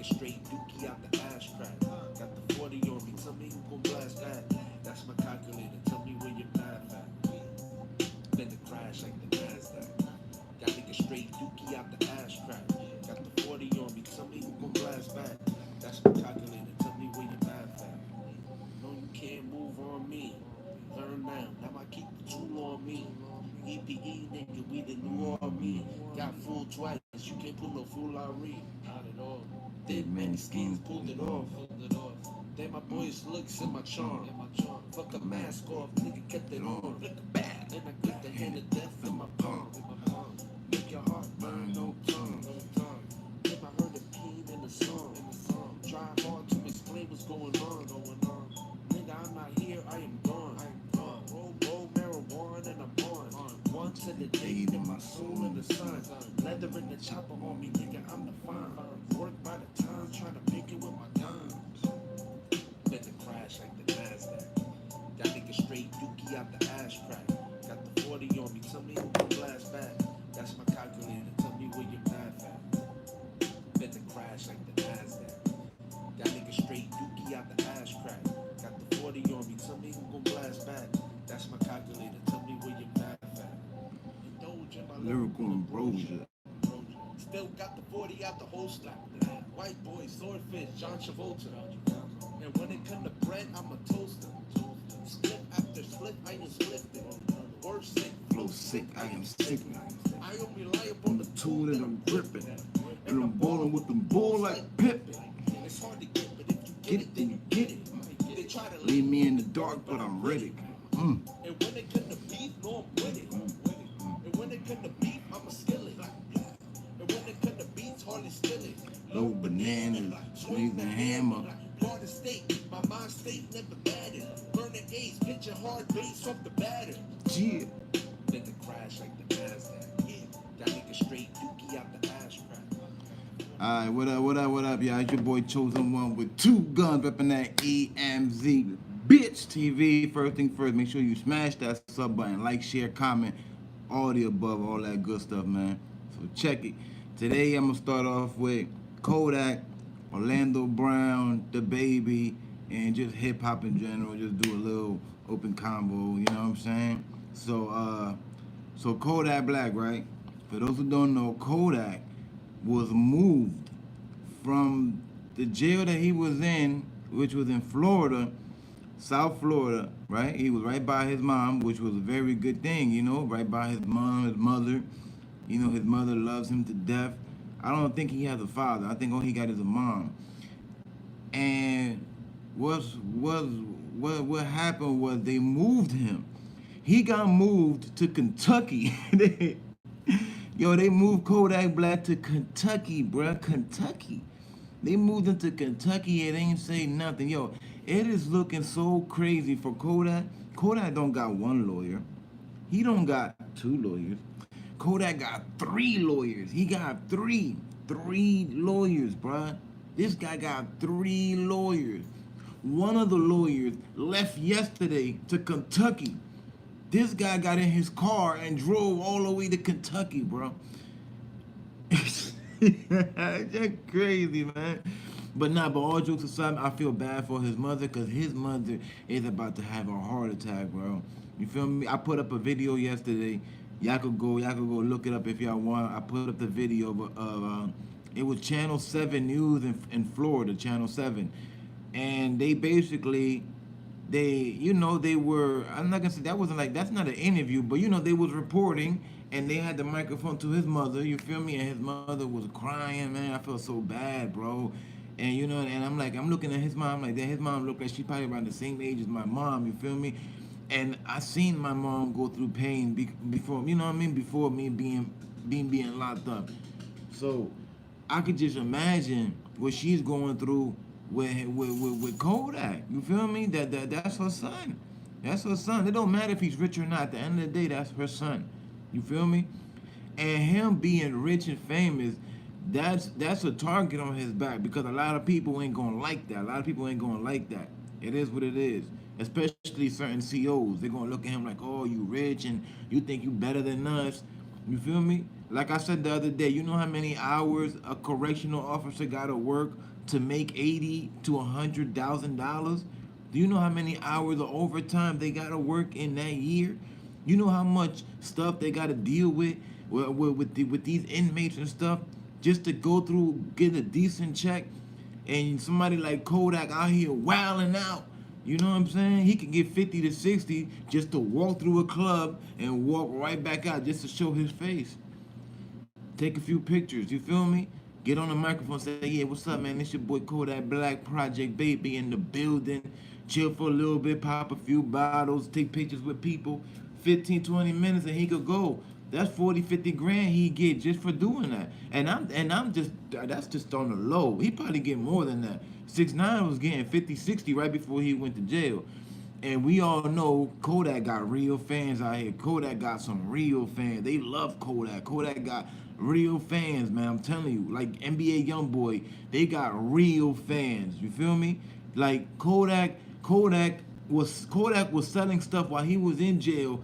straight dookie out the ash crack. Got the 40 on me, tell me who gon' blast that. That's my calculator, tell me where your math at. Been to crash like the NASDAQ. Got nigga straight dookie out the ash crack. Got the 40 on me, tell me who gon' blast back. That's my calculator, tell me where your math at. No, you can't move on me. Learn now I keep the tool on me. EPE, nigga, we the new army. Got fooled twice, you can't pull no foolery. Not at all. Did many schemes, pulled it off. Then my boys looks in my charm. Fuck a mask off, nigga kept it on. Look bad, and I got the hand of death in my palm. Make your heart burn, no tongue. If I heard a pain in the song, try hard to explain what's going on. Nigga, I'm not here, I am gone. Roll marijuana and I'm on. One to the day, then my soul in the sun. Leather in the chopper on me, nigga, I'm the fine. Work by the time, trying to make it with my dimes. Been to crash like the NASDAQ. Got nigga straight dookie out the ash crack. Got the 40 on me, tell me who can blast back. That's my calculator, tell me where your math at. Been to crash like the NASDAQ. Got nigga straight dookie out the ash crack. Got the 40 on me, tell me who gon' blast back. That's my calculator, tell me where your math at. Indulge in my Lyrical ambrosia. Still got the 40 out the holster. White boy, swordfish, John Travolta. And when it come to bread, I'm a toaster. Split after split, I am splifting. Word sick, Flow sick, I am sick. I only rely upon the Tool that I'm gripping. And I'm balling with them bull like Pippin. It's hard to get, but if you get it, then you get it. They try to Leave me in the dark, but I'm ready. And when it come to beef, no, I'm with it. And when it come to beef, I'm a skillet. And when it come to beats, hardly still it. Low bananas, swing the hammer. Part of state, my mind state never mattered. Burning ace, pitching hard bass off the batter. Yeah. Been to crash like the NASDAQ. Got nigga straight dookie out the ash crack. Alright, what up, y'all? It's your boy Chosen One with two guns repping that EmZ Bitch TV. First thing first, make sure you smash that sub button, like, share, comment, all the above, all that good stuff, man. So check it. Today I'm gonna start off with Kodak, Orlando Brown, the baby, and just hip hop in general. Just do a little open combo, you know what I'm saying? So Kodak Black, right? For those who don't know, Kodak was moved from the jail that he was in, which was in Florida, South Florida, right? He was right by his mom, which was a very good thing, you know, right by his mom, his mother. You know, his mother loves him to death. I don't think he has a father. I think all he got is a mom. And what happened was they moved him. He got moved to Kentucky. They moved Kodak Black to Kentucky, bruh. Kentucky. They moved him to Kentucky and they ain't say nothing. Yo, it is looking so crazy for Kodak. Kodak don't got one lawyer. He don't got two lawyers. Kodak got 3 lawyers. He got three lawyers, bruh. This guy got 3 lawyers. One of the lawyers left yesterday to Kentucky. This guy got in his car and drove all the way to Kentucky, bro. That's crazy, man. But all jokes aside, I feel bad for his mother because his mother is about to have a heart attack, bro. You feel me? I put up a video yesterday. Y'all could go look it up if y'all want. I put up the video of it was Channel 7 News in Florida, Channel 7. And they basically, they were, I'm not gonna say that's not an interview, but they was reporting and they had the microphone to his mother, you feel me? And his mother was crying, man. I felt so bad, bro. And and I'm looking at his mom like that. His mom looked like she probably around the same age as my mom, you feel me? And I seen my mom go through pain before, before me being locked up. So I could just imagine what she's going through with Kodak. You feel me? That's her son. That's her son. It don't matter if he's rich or not. At the end of the day, that's her son. You feel me? And him being rich and famous, that's a target on his back because a lot of people ain't gonna like that. A lot of people ain't gonna like that. It is what it is. Especially certain CEOs. They're gonna look at him like, oh, you rich and you think you better than us. You feel me? Like I said the other day, you know how many hours a correctional officer gotta work to make $80,000 to $100,000? Do you know how many hours of overtime they gotta work in that year? You know how much stuff they gotta deal with these inmates and stuff just to go through get a decent check, and somebody like Kodak out here wilding out. You know what I'm saying? He could get 50 to 60 just to walk through a club and walk right back out just to show his face. Take a few pictures, you feel me? Get on the microphone, say, yeah, what's up, man? It's your boy Kodak Black Project Baby in the building. Chill for a little bit, pop a few bottles, take pictures with people. 15, 20 minutes and he could go. That's 40, 50 grand he get just for doing that. And I'm just that's just on the low. He probably get more than that. 6ix9ine was getting 50, 60 right before he went to jail. And we all know Kodak got real fans out here. Kodak got some real fans. They love Kodak. Kodak got real fans, man. I'm telling you, like NBA YoungBoy, they got real fans. You feel me? Like Kodak was selling stuff while he was in jail,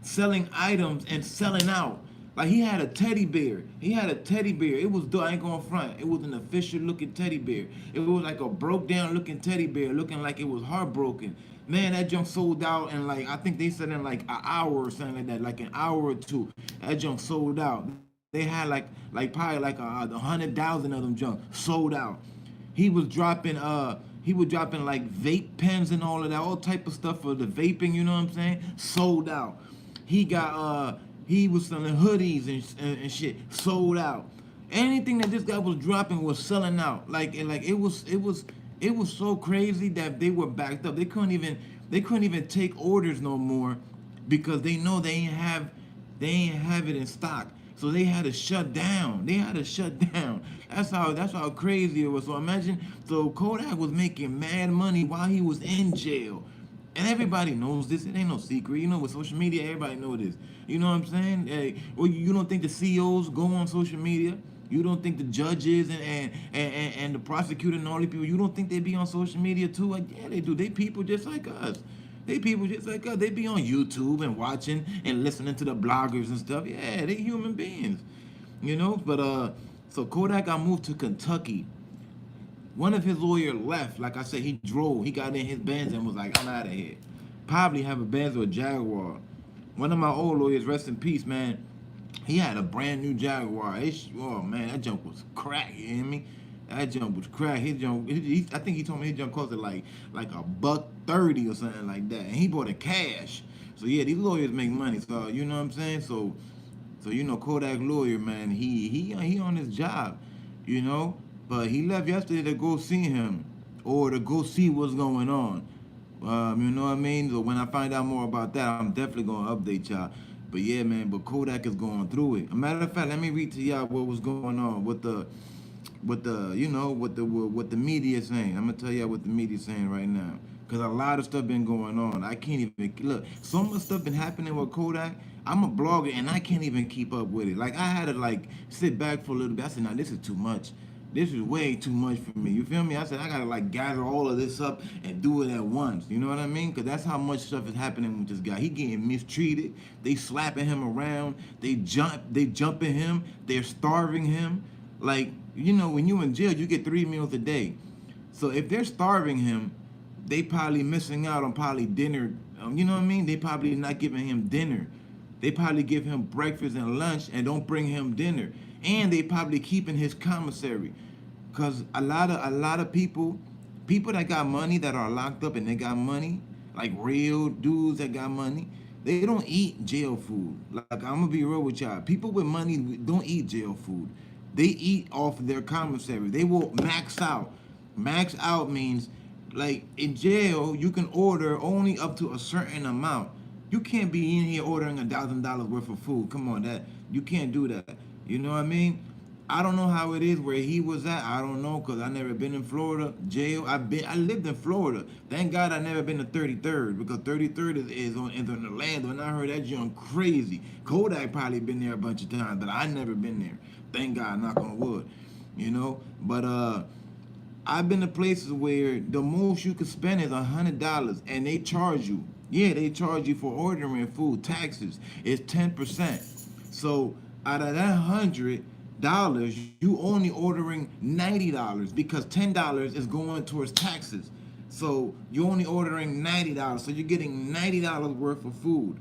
selling items and selling out. Like he had a teddy bear. He had a teddy bear. It was I ain't going front. It was an official looking teddy bear. It was like a broke down looking teddy bear, looking like it was heartbroken. Man, that junk sold out in like I think they said in like an hour or something like that, like an hour or two. That junk sold out. They had like probably like 100,000 of them junk sold out. He was dropping like vape pens and all of that, all type of stuff for the vaping. You know what I'm saying? Sold out. He was selling hoodies and shit. Sold out. Anything that this guy was dropping was selling out. It was so crazy that they were backed up. They couldn't even take orders no more because they know they ain't have it in stock. So they had to shut down. That's how crazy it was. So imagine, so Kodak was making mad money while he was in jail. And everybody knows this. It ain't no secret. You know, with social media, everybody know this. You know what I'm saying? Hey, well, you don't think the CEOs go on social media? You don't think the judges and the prosecutor and all these people, you don't think they be on social media too? Like, yeah, they do. They people just like us. They people just like us. They be on YouTube and watching and listening to the bloggers and stuff. Yeah, they human beings. You know? But so Kodak got moved to Kentucky. One of his lawyers left. Like I said, he drove. He got in his Benz and was like, I'm out of here. Probably have a Benz or a Jaguar. One of my old lawyers, rest in peace, man. He had a brand new Jaguar. Oh man, that junk was crack. You hear me? That junk was crack. His junk. I think he told me his junk costed like $130 or something like that. And he bought it cash. So yeah, these lawyers make money. So you know what I'm saying? So you know Kodak lawyer, man. He on his job. You know. But he left yesterday to go see him or to go see what's going on. You know what I mean? So when I find out more about that, I'm definitely going to update y'all. But yeah, man, but Kodak is going through it. A matter of fact, let me read to y'all what was going on with the media is saying. I'm going to tell y'all what the media is saying right now. Because a lot of stuff been going on. I can't even, look, so much stuff been happening with Kodak. I'm a blogger and I can't even keep up with it. Like, I had to, like, sit back for a little bit. I said, nah, this is too much. This is way too much for me. You feel me? I said, I gotta like gather all of this up and do it at once. You know what I mean? Because that's how much stuff is happening with this guy. He getting mistreated. They slapping him around. They jumping him. They're starving him. Like, you know, when you in jail, you get 3 meals a day. So if they're starving him, they probably missing out on probably dinner. You know what I mean? They probably not giving him dinner. They probably give him breakfast and lunch and don't bring him dinner. And they probably keeping his commissary. Cause a lot of people that got money that are locked up and they got money, like real dudes that got money, they don't eat jail food. Like I'm gonna be real with y'all. People with money don't eat jail food. They eat off their commissary. They will max out. Max out means like in jail you can order only up to a certain amount. You can't be in here ordering $1,000 worth of food. Come on, that you can't do that. You know what I mean? I don't know how it is where he was at. I don't know because I never been in Florida jail. I lived in Florida. Thank God I never been to 33rd because 33rd is on Orlando, and I heard that junk crazy. Kodak probably been there a bunch of times, but I never been there. Thank God, knock on wood. You know, but I've been to places where the most you could spend is $100, and they charge you. Yeah, they charge you for ordering food. Taxes is 10%. So out of that 100, dollars, you only ordering $90 because $10 is going towards taxes. So you're only ordering $90. So you're getting $90 worth of food.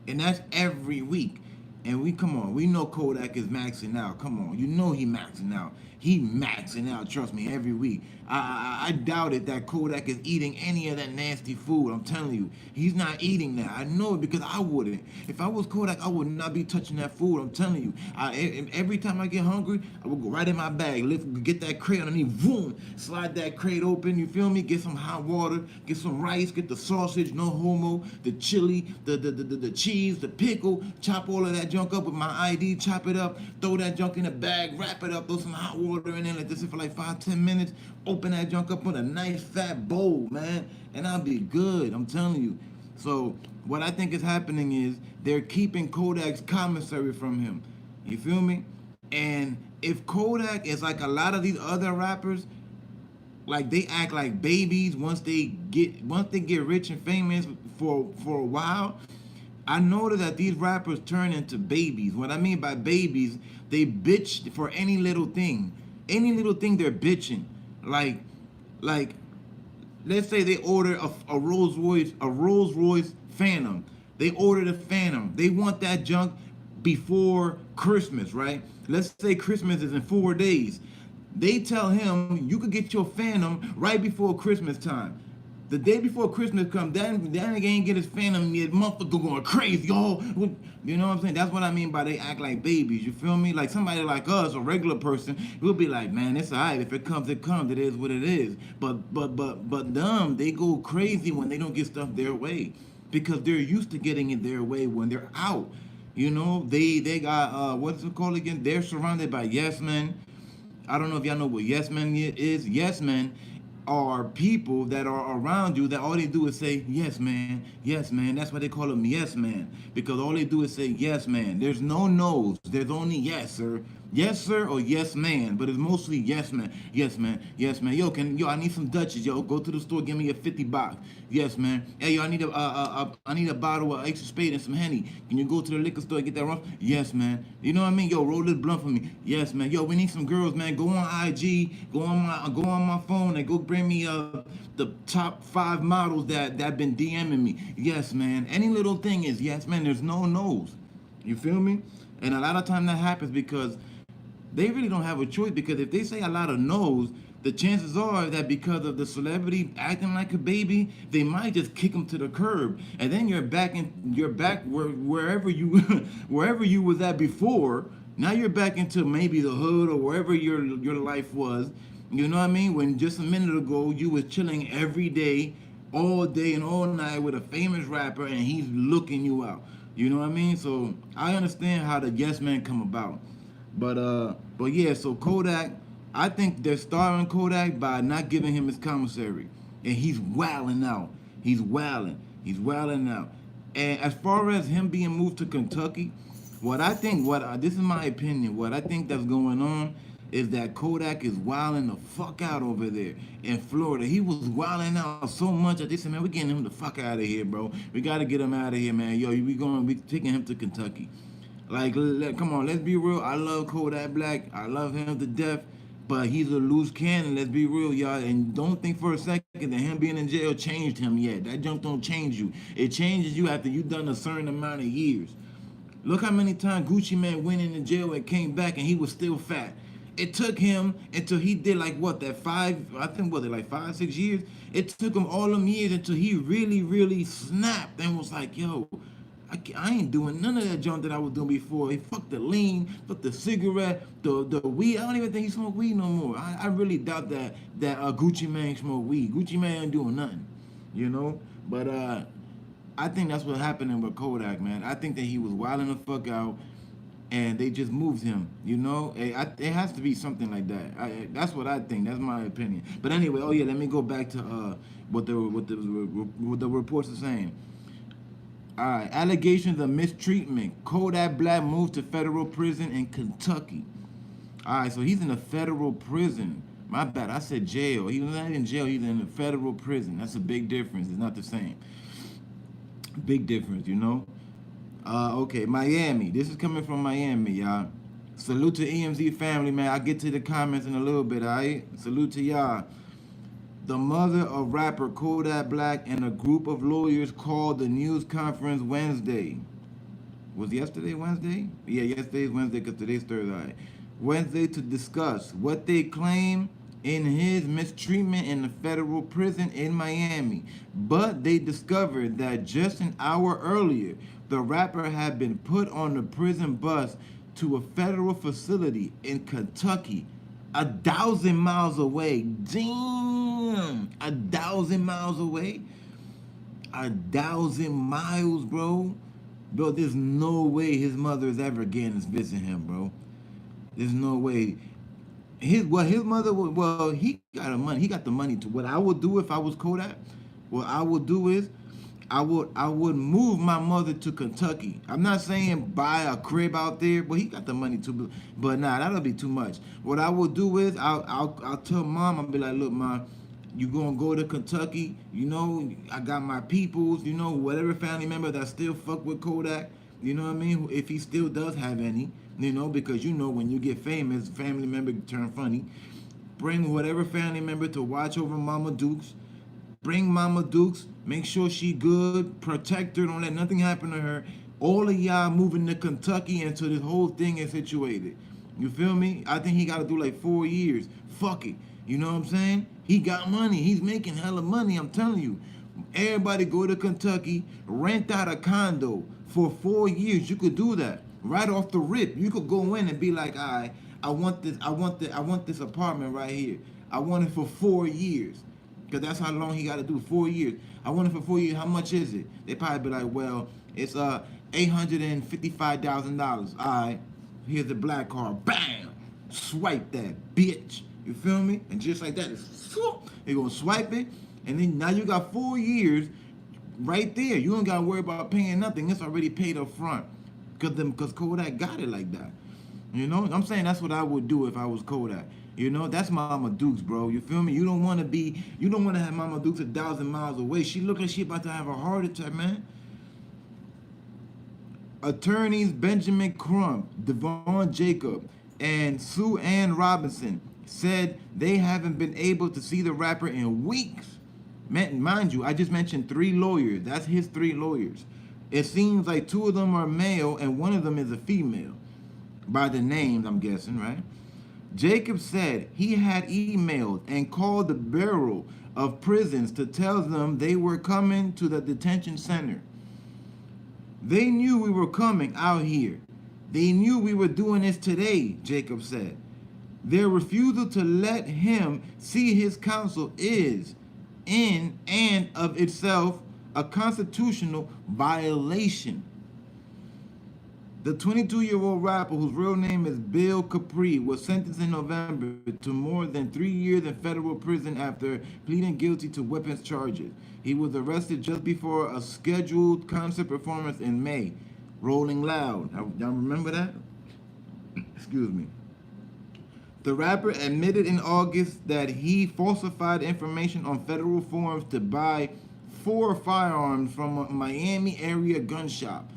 And that's every week. And we come on, we know Kodak is maxing out. Come on, you know he maxing out. He maxing out. Trust me, every week. I doubt it that Kodak is eating any of that nasty food. I'm telling you, he's not eating that. I know it because I wouldn't. If I was Kodak, I would not be touching that food. I'm telling you. Every time I get hungry, I would go right in my bag, get that crate underneath, boom, slide that crate open. You feel me? Get some hot water, get some rice, get the sausage, no homo, the chili, the cheese, the pickle, chop all of that junk up with my ID, chop it up, throw that junk in a bag, wrap it up, throw some hot water in there, let this sit for like 5-10 minutes, open that junk up with a nice fat bowl, man, and I'll be good, I'm telling you. So what I think is happening is they're keeping Kodak's commissary from him. You feel me? And if Kodak is like a lot of these other rappers, like they act like babies once they get rich and famous for a while. I noticed that these rappers turn into babies. What I mean by babies, they bitch for any little thing. Any little thing they're bitching. Like let's say they order a Rolls Royce Phantom. They order the Phantom. They want that junk before Christmas, right? Let's say Christmas is in 4 days. They tell him you could get your Phantom right before Christmas time. The day before Christmas comes, that nigga ain't get his Phantom yet. Motherfucker going crazy, y'all. You know what I'm saying? That's what I mean by they act like babies. You feel me? Like somebody like us, a regular person, we'll be like, man, it's alright. If it comes, it comes. It is what it is. But them, they go crazy when they don't get stuff their way because they're used to getting it their way when they're out. You know, they got what's it called again? They're surrounded by yes men. I don't know if y'all know what yes men is. Yes men are people that are around you that all they do is say yes man, yes man. That's why they call them yes man, because all they do is say yes man. There's no no's, there's only yes sir or yes man, but it's mostly yes man, yes man, yes man. Yo, I need some Dutches. Yo, go to the store, give me a 50 box. Yes man. Hey yo, I need a bottle of extra spade and some Henny. Can you go to the liquor store and get that rum? Yes man. You know what I mean? Yo, roll this blunt for me. Yes man. Yo, we need some girls, man. Go on IG, go on my phone and go bring me the top 5 models that been DMing me. Yes man. Any little thing is yes man. There's no no's. You feel me? And a lot of time that happens because they really don't have a choice, because if they say a lot of no's, the chances are that because of the celebrity acting like a baby, they might just kick them to the curb, and then you're back wherever you wherever you was at before. Now you're back into maybe the hood or wherever your life was. You know what I mean? When just a minute ago you was chilling every day, all day and all night with a famous rapper, and he's looking you out. You know what I mean? So I understand how the yes men come about. But yeah, so Kodak, I think they're starring Kodak by not giving him his commissary. And he's wilding out. He's wilding out. And as far as him being moved to Kentucky, this is my opinion, what I think that's going on is that Kodak is wilding the fuck out over there in Florida. He was wilding out so much that they said, man, we're getting him the fuck out of here, bro. We got to get him out of here, man. Yo, we taking him to Kentucky. Like, come on, let's be real. I love Kodak Black. I love him to death. But he's a loose cannon. Let's be real, y'all. And don't think for a second that him being in jail changed him yet. That junk don't change you. It changes you after you've done a certain amount of years. Look how many times Gucci Mane went into jail and came back and he was still fat. It took him until he did like 5, 6 years? It took him all them years until he really, really snapped and was like, yo, I ain't doing none of that junk that I was doing before. He fucked the lean, fucked the cigarette, the weed. I don't even think he smoked weed no more. I really doubt that Gucci Mane smoked weed. Gucci Mane ain't doing nothing, you know? But I think that's what happened with Kodak, man. I think that he was wilding the fuck out, and they just moved him, you know? It has to be something like that. That's what I think. That's my opinion. But anyway, oh yeah, let me go back to what the reports are saying. All right, allegations of mistreatment. Kodak Black moved to federal prison in Kentucky. All right, so he's in a federal prison. My bad, I said jail. He was not in jail, he's in a federal prison. That's a big difference. It's not the same. Big difference, you know? Okay, Miami. This is coming from Miami, y'all. Salute to EMZ family, man. I'll get to the comments in a little bit, alright? Salute to y'all. The mother of rapper Kodak Black and a group of lawyers called the news conference Wednesday. Was yesterday Wednesday? Yeah, yesterday's Wednesday because today's Thursday. Alright. Wednesday to discuss what they claim in his mistreatment in the federal prison in Miami. But they discovered that just an hour earlier, the rapper had been put on the prison bus to a federal facility in Kentucky, 1,000 miles away. Damn, 1,000 miles away. 1,000 miles, bro. Bro, there's no way his mother is ever again is visiting him, bro. There's no way. His mother would, well, he got the money. He got the money to what I would do if I was Kodak. What I would do is I would move my mother to Kentucky. I'm not saying buy a crib out there, but he got the money to. But nah, that'll be too much. What I will do is I'll tell mom. I'll be like, look, mom, you gonna go to Kentucky? You know, I got my peoples. You know, whatever family member that still fuck with Kodak. You know what I mean? If he still does have any, you know, because you know when you get famous, family member turn funny. Bring whatever family member to watch over Mama Dukes. Bring Mama Dukes, make sure she good, protect her, don't let nothing happen to her. All of y'all moving to Kentucky until this whole thing is situated. You feel me? I think he got to do like 4 years. Fuck it. You know what I'm saying? He got money. He's making hella money, I'm telling you. Everybody go to Kentucky, rent out a condo for 4 years. You could do that right off the rip. You could go in and be like, all right, I want this apartment right here. I want it for 4 years. Because that's how long he got to do, 4 years. I want it for 4 years. How much is it? They probably be like, well, it's $855,000. All right, here's the black card. Bam! Swipe that, bitch. You feel me? And just like that, they're going to swipe it. And then now you got 4 years right there. You don't got to worry about paying nothing. It's already paid up front. Because Kodak got it like that. You know? I'm saying that's what I would do if I was Kodak. You know, that's Mama Dukes, bro. You feel me? You don't want to have Mama Dukes 1,000 miles away. She look like she about to have a heart attack, man. Attorneys Benjamin Crump, Devon Jacob, and Sue Ann Robinson said they haven't been able to see the rapper in weeks. Mind you, I just mentioned 3 lawyers. That's his 3 lawyers. It seems like 2 of them are male and 1 of them is a female. By the names, I'm guessing, right? Jacob said he had emailed and called the Bureau of Prisons to tell them they were coming to the detention center. They knew we were coming out here. They knew we were doing this today, Jacob said. Their refusal to let him see his counsel is, in and of itself, a constitutional violation. The 22-year-old rapper, whose real name is Bill Capri, was sentenced in November to more than 3 years in federal prison after pleading guilty to weapons charges. He was arrested just before a scheduled concert performance in May. Rolling Loud. Y'all remember that? Excuse me. The rapper admitted in August that he falsified information on federal forms to buy 4 firearms from a Miami area gun shop.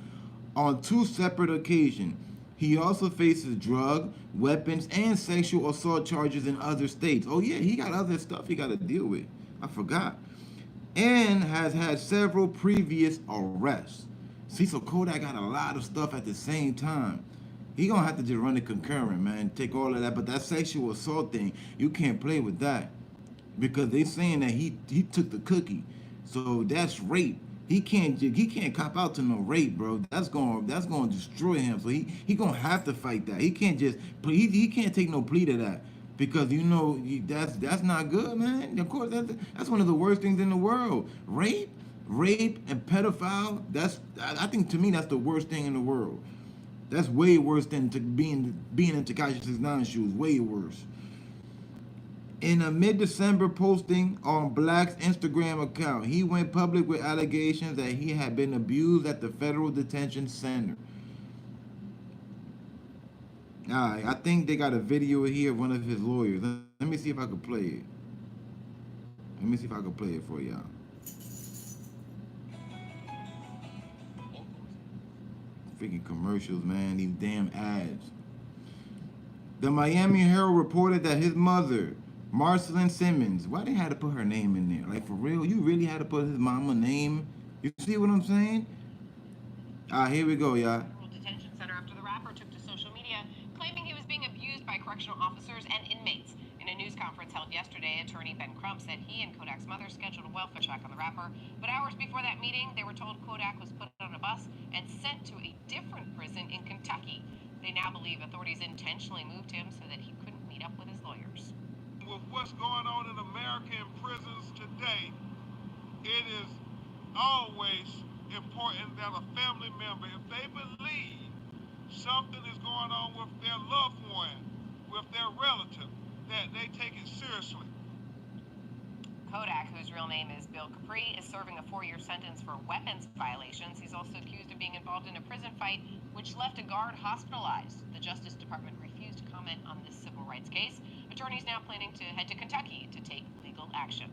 On 2 separate occasions. He also faces drug, weapons, and sexual assault charges in other states. Oh yeah, he got other stuff he got to deal with. I forgot. And has had several previous arrests. See, so Kodak got a lot of stuff at the same time. He gonna have to just run it concurrent, man. Take all of that. But that sexual assault thing, you can't play with that. Because they saying that he took the cookie. So that's rape. He can't cop out to no rape, bro. That's going to destroy him. So he gonna have to fight that. He can't just he can't take no plea to that because you know that's not good, man. Of course that's one of the worst things in the world. Rape and pedophile. I think to me that's the worst thing in the world. That's way worse than being in Tekashi 6ix9ine shoes. Way worse. In a mid-December posting on Black's Instagram account, he went public with allegations that he had been abused at the federal detention center. Alright, I think they got a video here of one of his lawyers. Let me see if I can play it. Let me see if I can play it for y'all. Freaking commercials, man. These damn ads. The Miami Herald reported that his mother, Marcelyn Simmons, why they had to put her name in there? Like, for real? You really had to put his mama name? You see what I'm saying? Here we go, y'all. Detention center after the rapper took to social media claiming he was being abused by correctional officers and inmates. In a news conference held yesterday, attorney Ben Crump said he and Kodak's mother scheduled a welfare check on the rapper, but hours before that meeting, they were told Kodak was put on a bus and sent to a different prison in Kentucky. They now believe authorities intentionally moved him so that he couldn't meet up with his lawyers. With what's going on in American prisons today, it is always important that a family member, if they believe something is going on with their loved one, with their relative, that they take it seriously. Kodak, whose real name is Bill Capri, is serving a 4-year sentence for weapons violations. He's also accused of being involved in a prison fight which left a guard hospitalized. The Justice Department refused to comment on this civil rights case. Attorneys now planning to head to Kentucky to take legal action.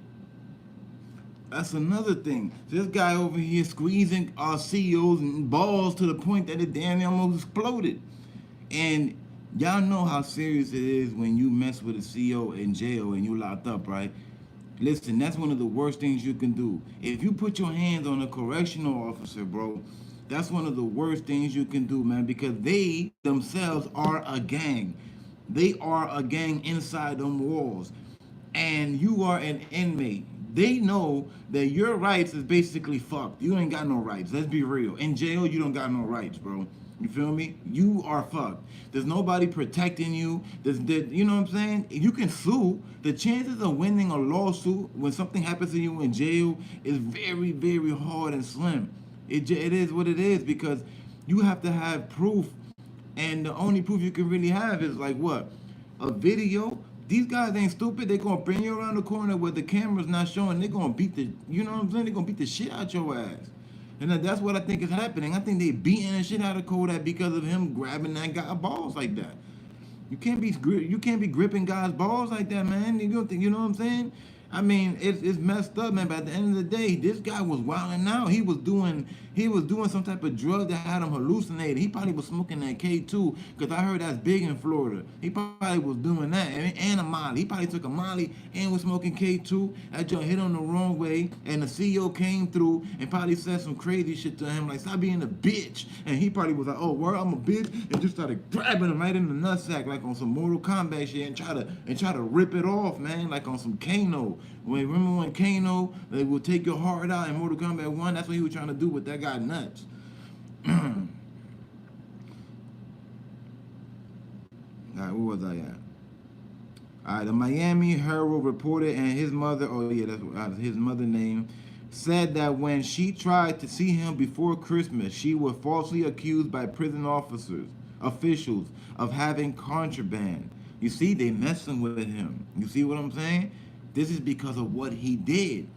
That's another thing. This guy over here squeezing our CEOs and balls to the point that it damn near almost exploded. And y'all know how serious it is when you mess with a CEO in jail and you locked up, right? Listen, that's one of the worst things you can do. If you put your hands on a correctional officer, bro, that's one of the worst things you can do, man, because they themselves are a gang. They are a gang inside them walls. And you are an inmate. They know that your rights is basically fucked. You ain't got no rights. Let's be real. In jail, you don't got no rights, bro. You feel me? You are fucked. There's nobody protecting you. You know what I'm saying? You can sue. The chances of winning a lawsuit when something happens to you in jail is very, very hard and slim. It is what it is because you have to have proof, and the only proof you can really have is like what? A video. These guys ain't stupid. They're gonna bring you around the corner where the camera's not showing. They're gonna beat the, you know what I'm saying? They're gonna beat the shit out your ass. And that's what I think is happening. I think they beating the shit out of Kodak because of him grabbing that guy balls like that. You can't be gripping guys' balls like that, man. You don't think, you know what I'm saying? I mean, it's messed up, man. But at the end of the day, this guy was wilding out. He was doing some type of drug that had him hallucinated. He probably was smoking that K2 because I heard that's big in Florida. He probably was doing that and a Molly. He probably took a Molly and was smoking K2. That joint hit him the wrong way, and the CEO came through and probably said some crazy shit to him like, "Stop being a bitch." And he probably was like, "Oh, word, I'm a bitch," and just started grabbing him right in the nutsack like on some Mortal Kombat shit and try to rip it off, man, like on some Kano. Remember when Kano, they will take your heart out in Mortal Kombat 1? That's what he was trying to do with that guy nuts. Alright, where was I at? Alright, the Miami Herald reported and his mother, that's his mother name, said that when she tried to see him before Christmas, she was falsely accused by prison officials of having contraband. You see, they messing with him. You see what I'm saying? This is because of what he did.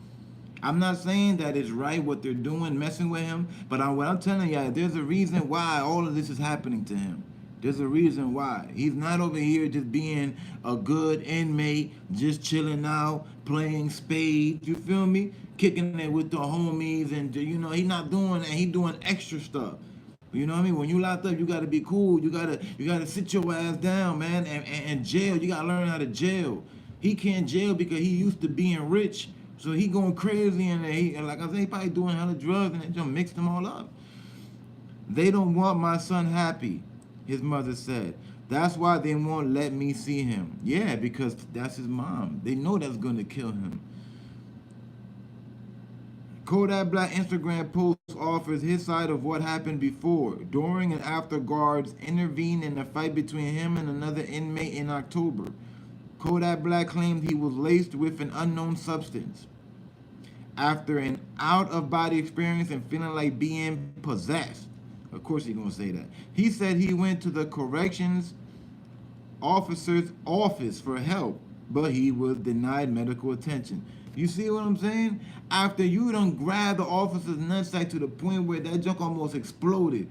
I'm not saying that it's right what they're doing, messing with him, but what I'm telling y'all, there's a reason why all of this is happening to him. There's a reason why. He's not over here just being a good inmate, just chilling out, playing spades, you feel me? Kicking it with the homies, and you know, he's not doing that. He's doing extra stuff. You know what I mean? When you locked up, you gotta be cool. You gotta sit your ass down, man. And jail, you gotta learn how to jail. He can't jail because he used to being rich, so he going crazy in there. Like I said, he probably doing hella drugs and they just mixed them all up. They don't want my son happy, his mother said. That's why they won't let me see him. Yeah, because that's his mom. They know that's gonna kill him. Kodak Black Instagram post offers his side of what happened before, during, and after guards intervened in a fight between him and another inmate in October. Kodak Black claimed he was laced with an unknown substance after an out-of-body experience and feeling like being possessed. Of course he's going to say that. He said he went to the corrections officer's office for help, but he was denied medical attention. You see what I'm saying? After you done grabbed the officer's nutsack to the point where that junk almost exploded,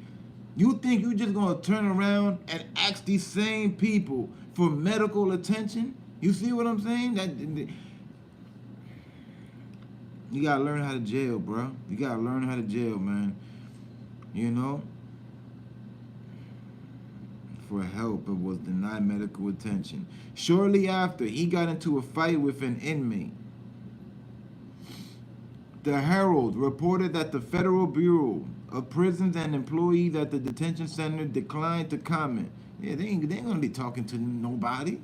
you think you just going to turn around and ask these same people for medical attention? You see what I'm saying? You gotta learn how to jail, bro. You gotta learn how to jail, man. You know? for help but was denied medical attention. Shortly after, he got into a fight with an inmate. The Herald reported that the Federal Bureau of Prisons and employees at the detention center declined to comment. Yeah, they ain't gonna be talking to nobody.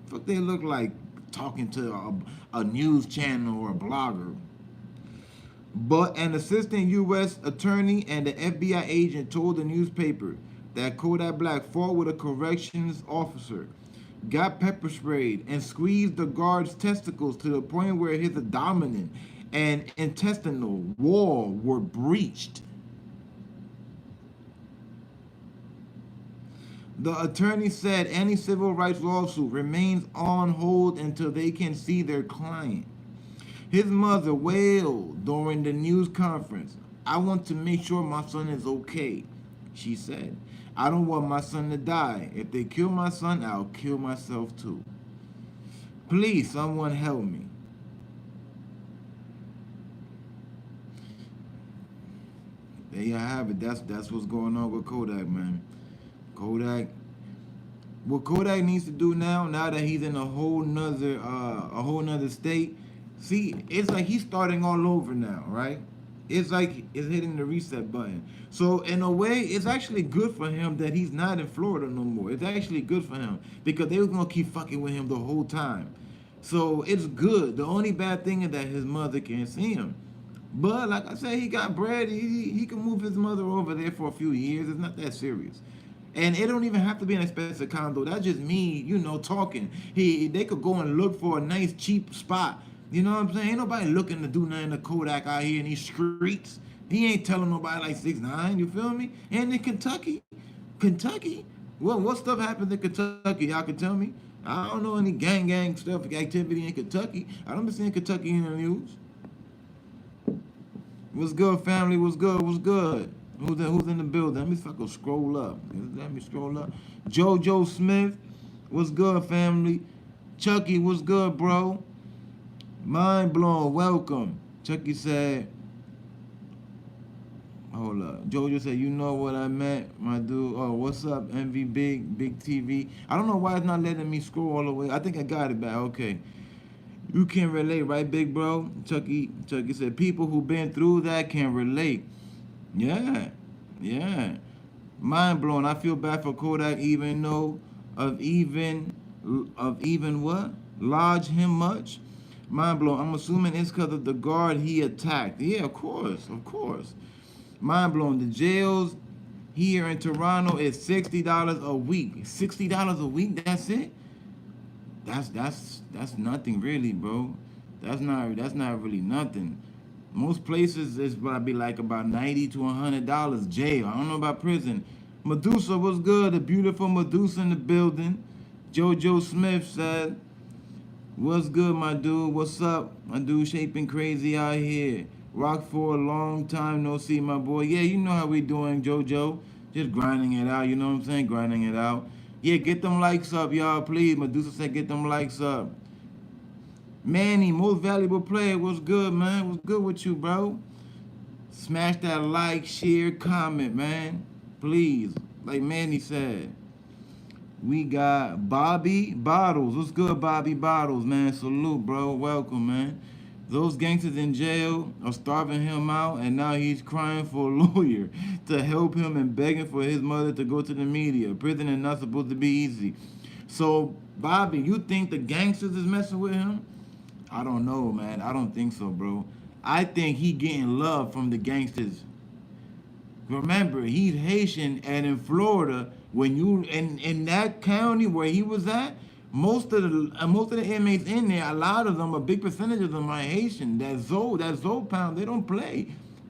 Fuck, they look like talking to a news channel or a blogger. But an assistant U.S. attorney and an FBI agent told the newspaper that Kodak Black fought with a corrections officer, got pepper sprayed, and squeezed the guard's testicles to the point where his abdomen and intestinal wall were breached. The attorney said any civil rights lawsuit remains on hold until they can see their client. His mother wailed during the news conference. I want to make sure my son is okay, she said. I don't want my son to die. If they kill my son, I'll kill myself too. Please, someone help me. There you have it. That's what's going on with Kodak, man. Kodak. What Kodak needs to do now that he's in a whole nother state. See, it's like he's starting all over now, right? It's like it's hitting the reset button. So in a way, it's actually good for him that he's not in Florida no more. It's actually good for him because they were gonna keep fucking with him the whole time. So it's good. The only bad thing is that his mother can't see him. But like I said, he got bread. He can move his mother over there for a few years. It's not that serious. And it don't even have to be an expensive condo. That's just me, talking. They could go and look for a nice cheap spot. You know what I'm saying? Ain't nobody looking to do nothing to Kodak out here in these streets. He ain't telling nobody like 6ix9ine, you feel me? And in Kentucky, what stuff happens in Kentucky? Y'all can tell me. I don't know any gang stuff, activity in Kentucky. I don't be seeing Kentucky in the news. What's good, family? What's good? Who's in the building? Let me fucking scroll up. JoJo Smith, what's good, family? Chucky, what's good, bro? Mind blown, welcome. Chucky said, hold up. JoJo said, you know what I meant, my dude. Oh, what's up, MV Big TV? I don't know why it's not letting me scroll all the way. I think I got it back. Okay. You can relate, right, big bro? Chucky said, people who been through that can relate. Yeah. Mind blown. I feel bad for Kodak, even though of even what? Lodge him much. Mind blown. I'm assuming it's because of the guard he attacked. Yeah, of course. Mind blown. The jails here in Toronto is $60 a week. $60 a week. That's it. That's nothing really, bro. That's not really nothing. Most places is probably like about $90 to $100 jail. I don't know about prison. Medusa, what's good? The beautiful Medusa in the building. JoJo Smith said, what's good, my dude? What's up? My dude shaping crazy out here. Rock for a long time, no see, my boy. Yeah, you know how we doing, JoJo. Just grinding it out, you know what I'm saying? Grinding it out. Yeah, get them likes up, y'all, please. Medusa said get them likes up. Manny, most valuable player. What's good, man? What's good with you, bro? Smash that like, share, comment, man. Please. Like Manny said. We got Bobby Bottles. What's good, Bobby Bottles, man? Salute, bro. Welcome, man. Those gangsters in jail are starving him out, and now he's crying for a lawyer to help him and begging for his mother to go to the media. Prison is not supposed to be easy. So, Bobby, you think the gangsters is messing with him? I don't know, man. I don't think so, bro. I think he getting love from the gangsters. Remember, he's Haitian, and in Florida, when you in that county where he was at, most of the inmates in there, a lot of them, a big percentage of them are Haitian. That Zoe pound, they don't play.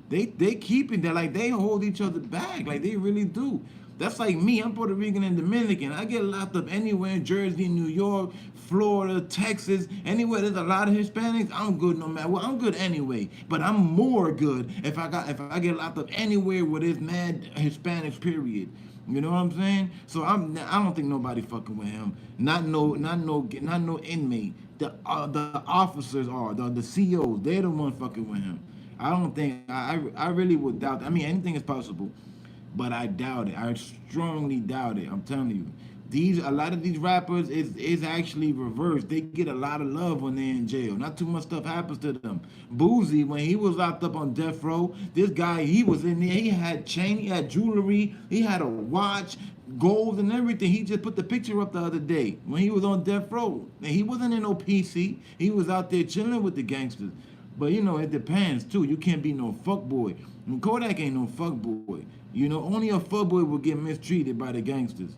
They keep it. They hold each other back. Like they really do. That's like me. I'm Puerto Rican and Dominican. I get locked up anywhere in Jersey, New York, Florida, Texas, anywhere there's a lot of Hispanics. I'm good no matter what. I'm good anyway. But I'm more good if I get locked up anywhere where there's mad Hispanics. Period. You know what I'm saying? So I don't think nobody fucking with him. Not no inmate. The officers are the COs. They're the ones fucking with him. I don't think I really would doubt that. I mean, anything is possible. but I doubt it. I strongly doubt it. I'm telling you. A lot of these rappers is actually reversed. They get a lot of love when they're in jail. Not too much stuff happens to them. Boozy, when he was locked up on death row, this guy, he was in there. He had chain, he had jewelry, he had a watch, gold and everything. He just put the picture up the other day when he was on death row. And he wasn't in no PC. He was out there chilling with the gangsters. But you know, it depends too. You can't be no fuck boy. And Kodak ain't no fuck boy. You know, only a fuck boy will get mistreated by the gangsters.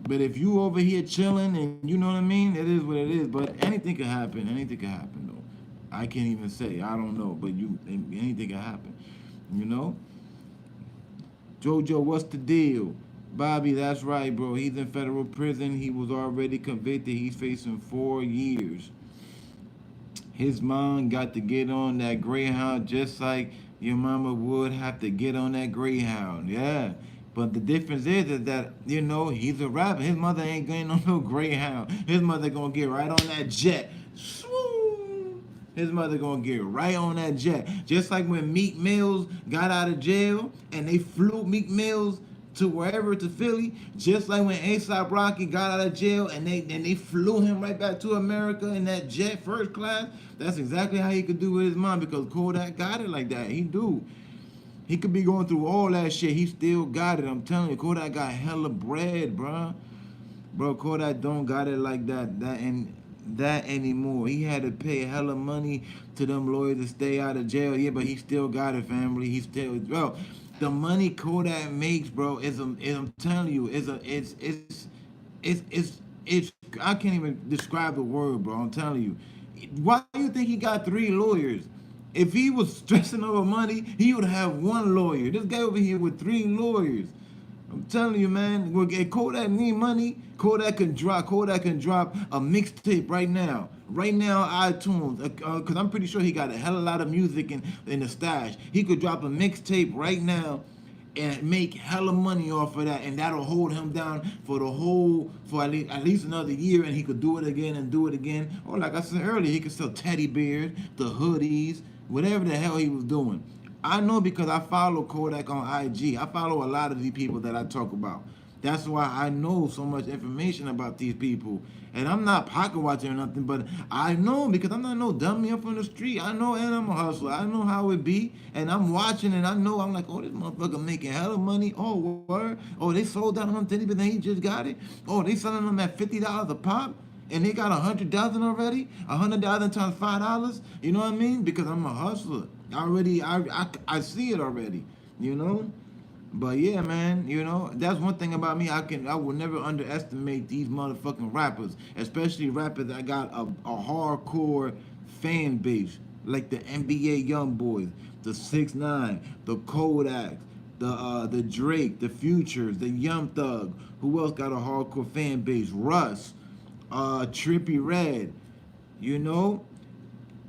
But if you over here chilling and you know what I mean, it is what it is. But anything can happen. Anything can happen though. I can't even say. I don't know. But anything can happen. You know? Jojo, what's the deal? Bobby, that's right, bro. He's in federal prison. He was already convicted. He's facing 4 years. His mom got to get on that Greyhound just like your mama would have to get on that Greyhound. Yeah. But the difference is that, you know, he's a rapper. His mother ain't getting on no Greyhound. His mother gonna get right on that jet. Swoo! His mother gonna get right on that jet. Just like when Meek Mills got out of jail and they flew Meek Mills to wherever, to Philly, just like when A$AP Rocky got out of jail and they flew him right back to America in that jet first class. That's exactly how he could do with his mom, because Kodak got it like that. He do. He could be going through all that shit. He still got it. I'm telling you, Kodak got hella bread, bro. Bro, Kodak don't got it like that anymore. He had to pay hella money to them lawyers to stay out of jail. Yeah, but he still got it, family. He still, bro. The money Kodak makes, bro, I'm telling you, it's I can't even describe the word, bro. I'm telling you. Why do you think he got 3 lawyers? If he was stressing over money, he would have 1 lawyer. This guy over here with 3 lawyers. I'm telling you, man. If Kodak need money, Kodak can drop a mixtape right now. Right now, iTunes, because I'm pretty sure he got a hell of a lot of music in the stash. He could drop a mixtape right now and make hella money off of that, and that'll hold him down for at least another year, and he could do it again and do it again. Or like I said earlier, he could sell teddy bears, the hoodies, whatever the hell he was doing. I know because I follow Kodak on IG. I follow a lot of these people that I talk about. That's why I know so much information about these people. And I'm not pocket watching or nothing, but I know because I'm not no dummy up on the street. I know, and I'm a hustler. I know how it be. And I'm watching and I know, I'm like, oh, this motherfucker making hella money. Oh, word. Oh, they sold down on teddy, but then he just got it. Oh, they selling them at $50 a pop. And they got 100,000 already. 100,000 times $5. You know what I mean? Because I'm a hustler. I see it already. You know. But yeah, man, you know, that's one thing about me. I will never underestimate these motherfucking rappers, especially rappers that got a hardcore fan base, like the NBA YoungBoys, the 6ix9ine, the Kodaks, the Drake, the Futures, the Young Thug. Who else got a hardcore fan base? Russ, Trippie Redd, you know,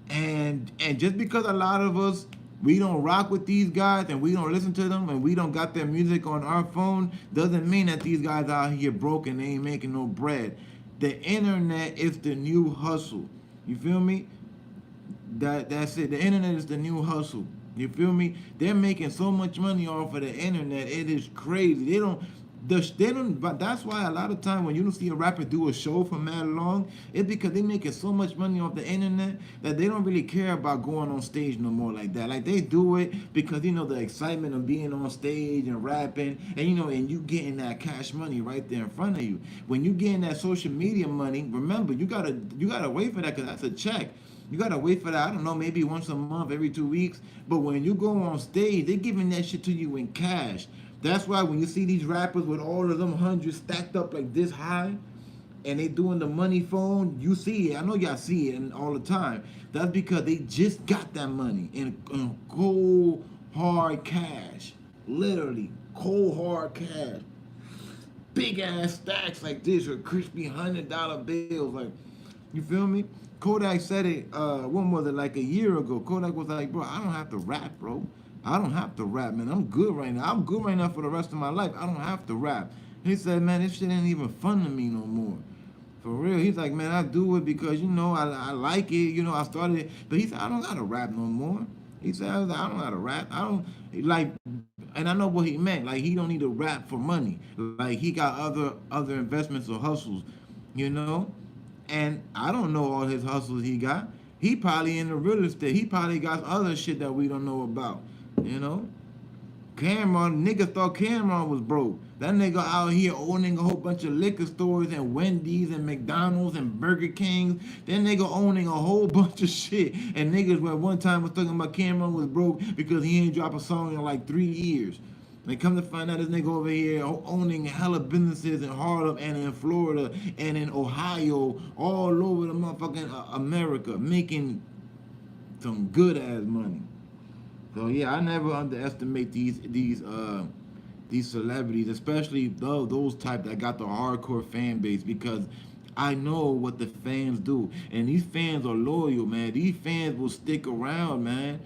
and just because a lot of us, we don't rock with these guys and we don't listen to them and we don't got their music on our phone, doesn't mean that these guys out here broke and they ain't making no bread. The internet is the new hustle. You feel me? That's it. The internet is the new hustle. You feel me? They're making so much money off of the internet. It is crazy. They don't. But that's why a lot of time when you don't see a rapper do a show for mad long, it's because they making so much money off the internet that they don't really care about going on stage no more like that. Like they do it because, you know, the excitement of being on stage and rapping and, you know, and you getting that cash money right there in front of you. When you getting that social media money, remember, you gotta wait for that because that's a check. You gotta wait for that, I don't know, maybe once a month, every 2 weeks. But when you go on stage, they're giving that shit to you in cash. That's why when you see these rappers with all of them hundreds stacked up like this high, and they doing the money phone, you see it. I know y'all see it all the time. That's because they just got that money in cold, hard cash. Literally, cold, hard cash. Big ass stacks like this with crispy $100 bills. Like, you feel me? Kodak said it, when was it, like a year ago. Kodak was like, bro, I don't have to rap, bro. I don't have to rap, man. I'm good right now. I'm good right now for the rest of my life. I don't have to rap. He said, man, this shit ain't even fun to me no more. For real. He's like, man, I do it because, you know, I like it. You know, I started it. But he said, I don't got to rap no more. He said, I don't know how to rap. I don't like, and I know what he meant. Like he don't need to rap for money. Like he got other investments or hustles, you know. And I don't know all his hustles he got. He probably in the real estate. He probably got other shit that we don't know about, you know. Cameron, niggas thought Cameron was broke. That nigga out here owning a whole bunch of liquor stores and Wendy's and McDonald's and Burger Kings. That nigga owning a whole bunch of shit. And niggas at one time was talking about Cameron was broke because he ain't drop a song in like 3 years. And come to find out this nigga over here owning hella businesses in Harlem and in Florida and in Ohio, all over the motherfucking America, making some good ass money. So yeah, I never underestimate these celebrities, especially those type that got the hardcore fan base, because I know what the fans do, and these fans are loyal, man. These fans will stick around, man.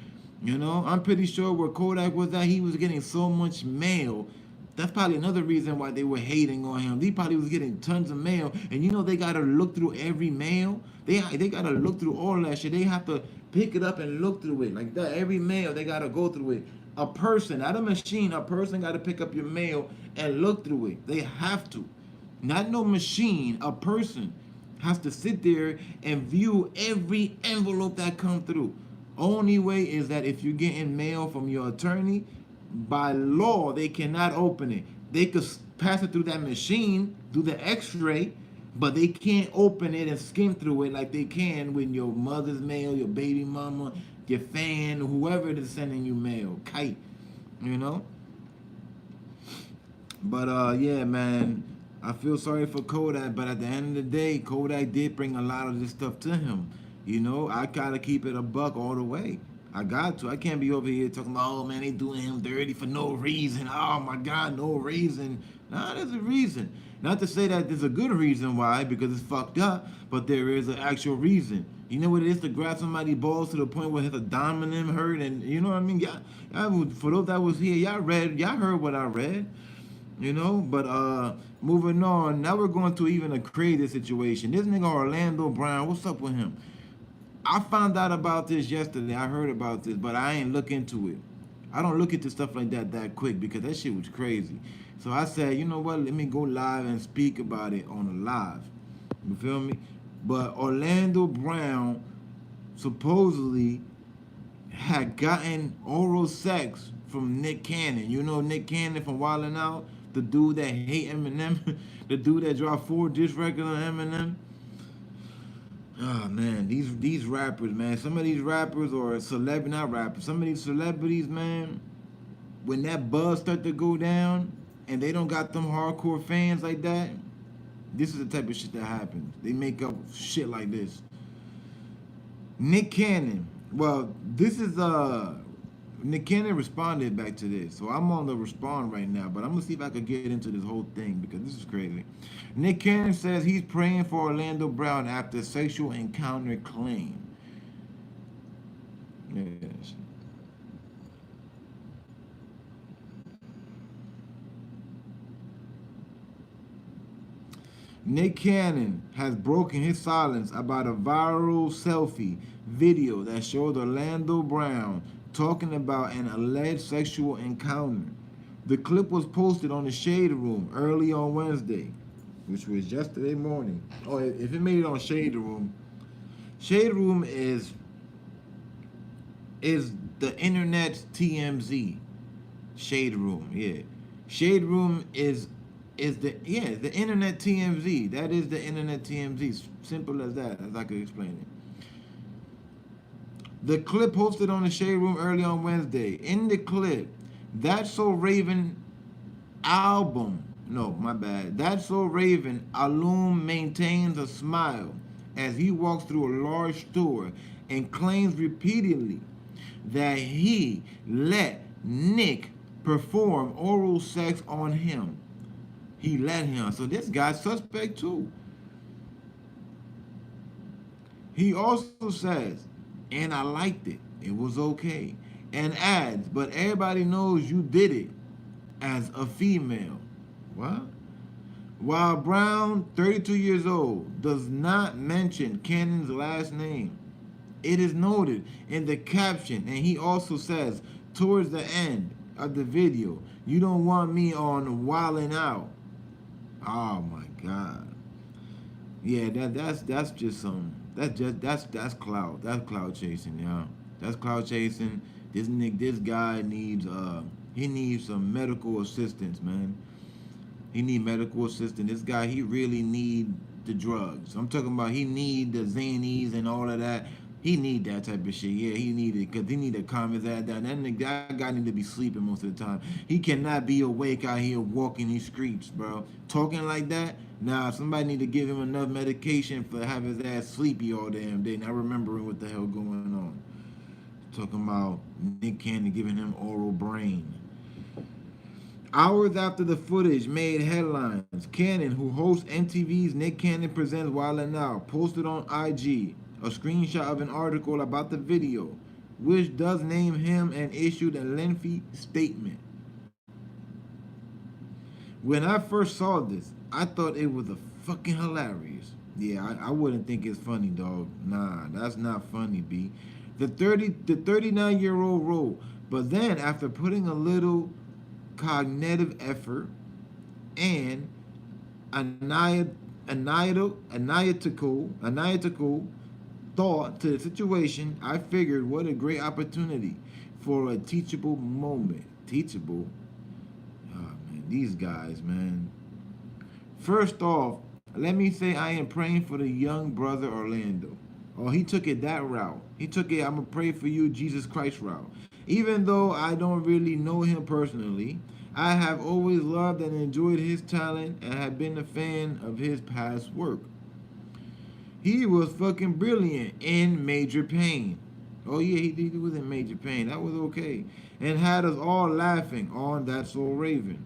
You know, I'm pretty sure where Kodak was at, he was getting so much mail. That's probably another reason why they were hating on him. He probably was getting tons of mail, and you know they gotta look through every mail. They gotta look through all that shit. They have to pick it up and look through it like that. Every mail they gotta go through it. A person, not a machine. A person gotta pick up your mail and look through it. They have to. Not no machine. A person has to sit there and view every envelope that come through. Only way is that if you're getting mail from your attorney, by law, they cannot open it. They could pass it through that machine, do the x-ray, but they can't open it and skim through it like they can with your mother's mail, your baby mama, your fan, whoever is sending you mail, kite, you know? But yeah, man, I feel sorry for Kodak, but at the end of the day, Kodak did bring a lot of this stuff to him. You know, I gotta keep it a buck all the way. I got to. I can't be over here talking about, oh man, they doing him dirty for no reason. Oh my God, no reason. Nah, there's a reason. Not to say that there's a good reason why, because it's fucked up, but there is an actual reason. You know what it is to grab somebody's balls to the point where his abdomen hurt, and you know what I mean? Y'all, for those that was here, y'all heard what I read. You know, but moving on. Now we're going to even a crazy situation. This nigga Orlando Brown, what's up with him? I found out about this yesterday. I heard about this, but I ain't look into it. I don't look into stuff like that quick because that shit was crazy. So I said, you know what? Let me go live and speak about it on the live. You feel me? But Orlando Brown supposedly had gotten oral sex from Nick Cannon. You know Nick Cannon from Wildin' Out? The dude that hate Eminem? The dude that dropped 4 diss records on Eminem? Oh man, these rappers, man. Some of these rappers or celebrity, not rappers. Some of these celebrities, man. When that buzz start to go down, and they don't got them hardcore fans like that, this is the type of shit that happens. They make up shit like this. Nick Cannon. Well, this is Nick Cannon responded back to this, so I'm on the respond right now, but I'm gonna see if I could get into this whole thing because this is crazy. Nick Cannon says he's praying for Orlando Brown after sexual encounter claim. Yes. Nick Cannon has broken his silence about a viral selfie video that showed Orlando Brown talking about an alleged sexual encounter. The clip was posted on the Shade Room early on Wednesday, which was yesterday morning. Oh, if it made it on Shade Room is the internet's TMZ. Shade Room, yeah. Shade Room is the internet TMZ. That is the internet TMZ. Simple as that, as I could explain it. The clip posted on the Shade Room early on Wednesday. In the clip, That's So Raven album. No, my bad. That's So Raven, Alum maintains a smile as he walks through a large store and claims repeatedly that he let Nick perform oral sex on him. He let him. So this guy's suspect too. He also says, and I liked it. It was okay. And adds, but everybody knows you did it as a female. What? While Brown, 32 years old, does not mention Cannon's last name. It is noted in the caption, and he also says towards the end of the video, "You don't want me on wildin' out." Oh my God. Yeah, that's just some that's cloud. That's cloud chasing, y'all. That's cloud chasing. This guy needs he needs some medical assistance, man. He need medical assistance. This guy, he really need the drugs. I'm talking about he need the Xannies and all of that. He need that type of shit. Yeah, he need it because he need to calm his ass down. That guy need to be sleeping most of the time. He cannot be awake out here walking these streets, bro. Talking like that. Nah, somebody need to give him enough medication for have his ass sleepy all damn day, not remembering what the hell going on. Talking about Nick Cannon giving him oral brain. Hours after the footage made headlines, Cannon, who hosts MTV's Nick Cannon Presents Wild 'N Out, posted on IG a screenshot of an article about the video, which does name him and issued a lengthy statement. When I first saw this, I thought it was a fucking hilarious. Yeah, I wouldn't think it's funny, dog. Nah, that's not funny, B. The 39-year-old wrote, but then after putting a little cognitive effort and analytical thought to the situation, I figured what a great opportunity for a teachable moment. Teachable? Oh, man, these guys, man. First off, let me say I am praying for the young brother Orlando. Oh, he took it that route. He took it, I'm going to pray for you, Jesus Christ route. Even though I don't really know him personally, I have always loved and enjoyed his talent and have been a fan of his past work. He was fucking brilliant in Major Pain. Oh yeah, he was in Major Pain. That was okay. And had us all laughing on That's So Raven.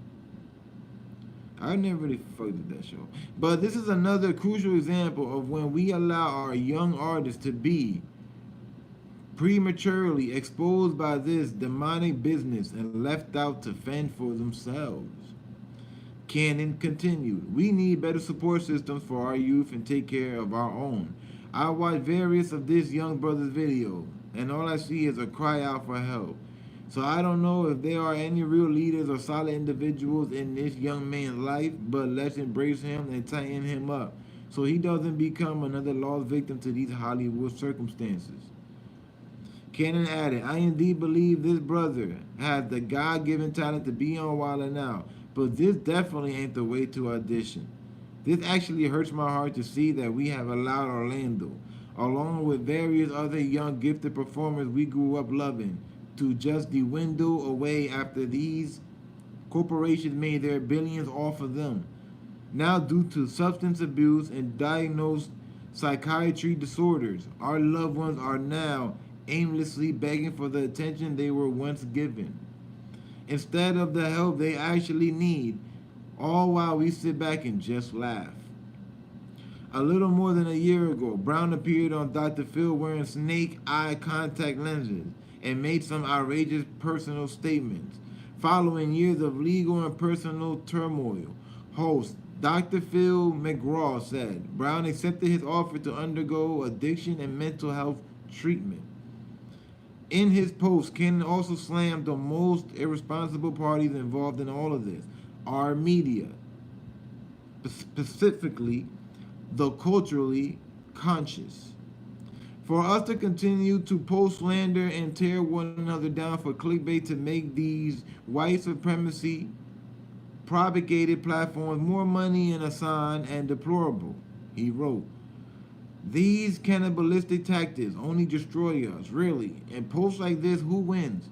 I never really fucked with that show. But this is another crucial example of when we allow our young artists to be prematurely exposed by this demonic business and left out to fend for themselves. Cannon continued, we need better support systems for our youth and take care of our own. I watched various of this young brother's videos, and all I see is a cry out for help. So I don't know if there are any real leaders or solid individuals in this young man's life, but let's embrace him and tighten him up so he doesn't become another lost victim to these Hollywood circumstances. Cannon added, I indeed believe this brother has the God-given talent to be on Wild 'N Out, but this definitely ain't the way to audition. This actually hurts my heart to see that we have allowed Orlando, along with various other young gifted performers we grew up loving, to just dwindle away after these corporations made their billions off of them. Now, due to substance abuse and diagnosed psychiatry disorders, our loved ones are now aimlessly begging for the attention they were once given, instead of the help they actually need, all while we sit back and just laugh. A little more than a year ago, Brown appeared on Dr. Phil wearing snake eye contact lenses and made some outrageous personal statements. Following years of legal and personal turmoil, host Dr. Phil McGraw said Brown accepted his offer to undergo addiction and mental health treatment. In his post, Cannon also slammed the most irresponsible parties involved in all of this, our media, specifically the culturally conscious. For us to continue to post slander and tear one another down for clickbait to make these white supremacy propagated platforms more money and assigned and deplorable, he wrote. These cannibalistic tactics only destroy us, really. And posts like this, who wins?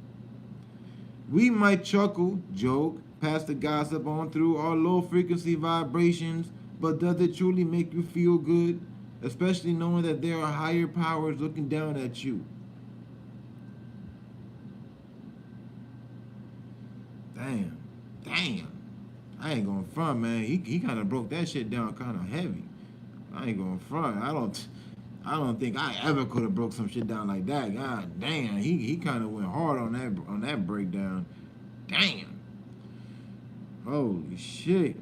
We might chuckle, joke, pass the gossip on through our low frequency vibrations, but does it truly make you feel good? Especially knowing that there are higher powers looking down at you. Damn. I ain't gonna front, man. He kind of broke that shit down kind of heavy. I ain't gonna front. I don't think I ever could have broke some shit down like that. God damn, he kind of went hard on that breakdown. Damn. Holy shit.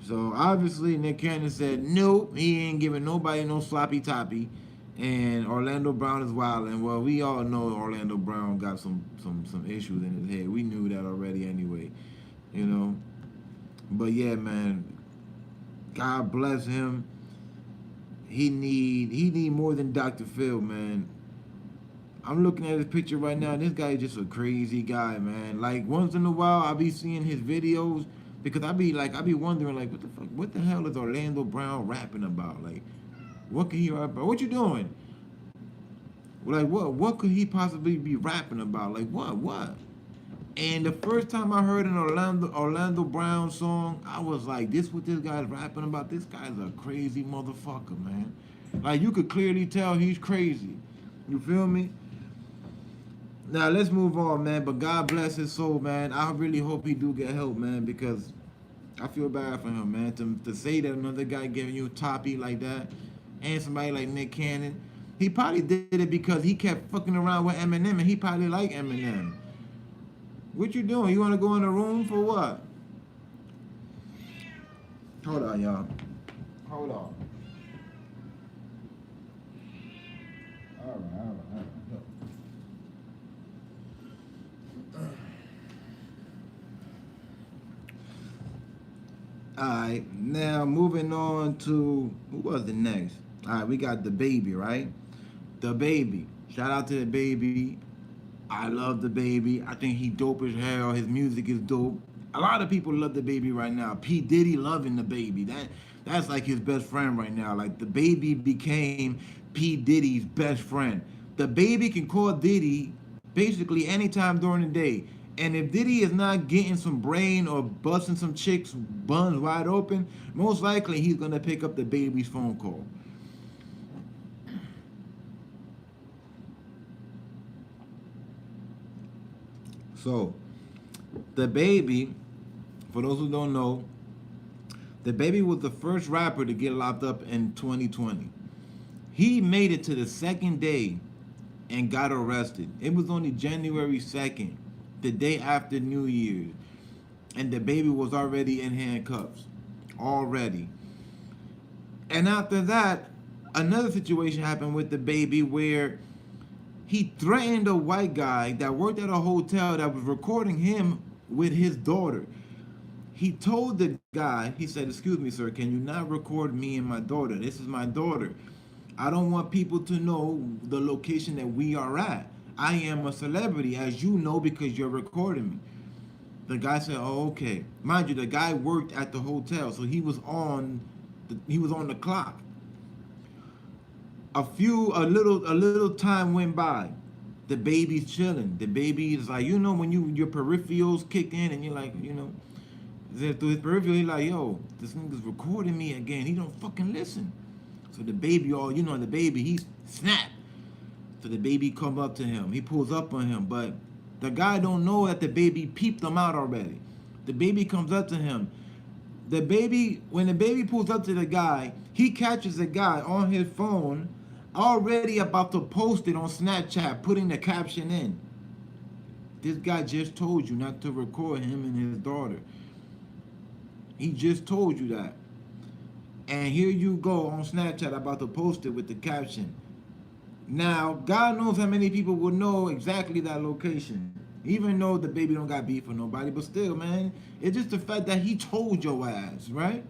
So obviously Nick Cannon said nope, he ain't giving nobody no sloppy toppy, And Orlando Brown is wild, and well, we all know Orlando Brown got some issues in his head. We knew that already anyway, you know. But yeah, man, God bless him. He need more than Dr. Phil, man. I'm looking at his picture right now. This guy is just a crazy guy, man. Like once in a while, I be seeing his videos because I be wondering like, what the fuck, what the hell is Orlando Brown rapping about? Like, what can he rap about? What you doing? Like, what could he possibly be rapping about? Like, what? And the first time I heard an Orlando Brown song, I was like, this what this guy's rapping about? This guy's a crazy motherfucker, man. Like you could clearly tell he's crazy. You feel me? Now let's move on, man. But God bless his soul, man. I really hope he do get help, man, because I feel bad for him, man. To say that another guy giving you a toppy like that, and somebody like Nick Cannon, he probably did it because he kept fucking around with Eminem, and he probably like Eminem. What you doing? You want to go in the room for what? Hold on, y'all. Hold on. All right. Alright, now moving on to who was the next? Alright, we got the baby, right? The baby. Shout out to the baby. I love the baby. I think he dope as hell. His music is dope. A lot of people love the baby right now. P. Diddy loving the baby. That's like his best friend right now. Like the baby became P. Diddy's best friend. The baby can call Diddy basically anytime during the day. And if Diddy is not getting some brain or busting some chicks' buns wide open, most likely he's gonna pick up the baby's phone call. So, the baby, for those who don't know, the baby was the first rapper to get locked up in 2020. He made it to the second day and got arrested. It was only January 2nd, the day after New Year's, and the baby was already in handcuffs. Already. And after that, another situation happened with the baby where he threatened a white guy that worked at a hotel that was recording him with his daughter. He told the guy, he said, "Excuse me, sir, can you not record me and my daughter? This is my daughter. I don't want people to know the location that we are at. I am a celebrity, as you know, because you're recording me." The guy said, "Oh, okay." Mind you, the guy worked at the hotel, so he was on the clock. A little time went by. The baby's chilling. The baby is like, you know, when your peripherals kick in and you're like, you know, through his peripheral, he's like, yo, this nigga's recording me again. He don't fucking listen. So the baby, the baby, he snapped. So the baby come up to him. He pulls up on him, but the guy don't know that the baby peeped him out already. The baby comes up to him. When the baby pulls up to the guy, he catches the guy on his phone, already about to post it on Snapchat, putting the caption in. This guy just told you not to record him and his daughter. He just told you that. And here you go on Snapchat about to post it with the caption. Now, God knows how many people will know exactly that location. Even though the baby don't got beef with nobody, but still, man, it's just the fact that he told your ass, right?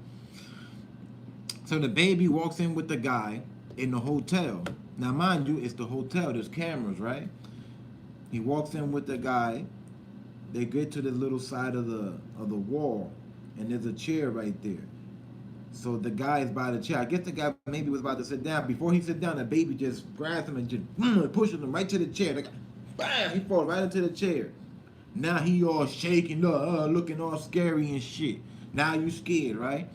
So the baby walks in with the guy in the hotel. Now, mind you, it's the hotel. There's cameras, right? He walks in with the guy. They get to the little side of the wall, and there's a chair right there. So the guy is by the chair. I guess the guy maybe was about to sit down. Before he sit down, the baby just grabs him and just pushes him right to the chair. The guy, bam! He falls right into the chair. Now he all shaking up, looking all scary and shit. Now you scared, right?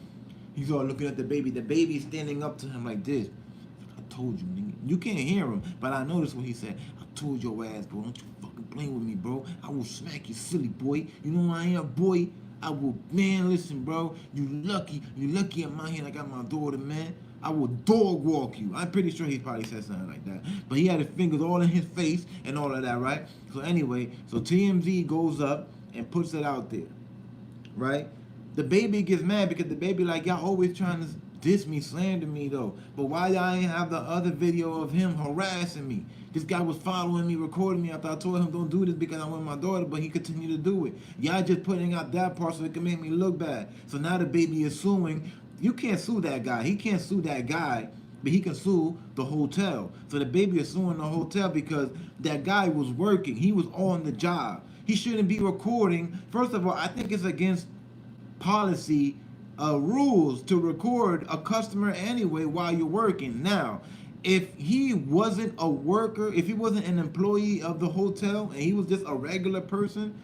He's all looking at the baby. The baby's standing up to him like this. "I told you, nigga." You can't hear him, but I noticed what he said. "I told your ass, bro. Don't you fucking play with me, bro. I will smack you, silly boy. You know who I am, boy? I will, man, listen, bro. You lucky I'm out here. I got my daughter, man. I will dog walk you." I'm pretty sure he probably said something like that. But he had his fingers all in his face and all of that, right? So anyway, so TMZ goes up and puts it out there, right? The baby gets mad because the baby like, y'all always trying diss me, slander me though. But why y'all ain't have the other video of him harassing me? This guy was following me, recording me after I told him don't do this because I want my daughter, but he continued to do it. Y'all just putting out that part so it can make me look bad. So now the baby is suing. You can't sue that guy. He can't sue that guy, but he can sue the hotel. So the baby is suing the hotel because that guy was working. He was on the job. He shouldn't be recording. First of all, I think it's against policy rules to record a customer anyway while you're working. Now, if he wasn't a worker, if he wasn't an employee of the hotel and he was just a regular person,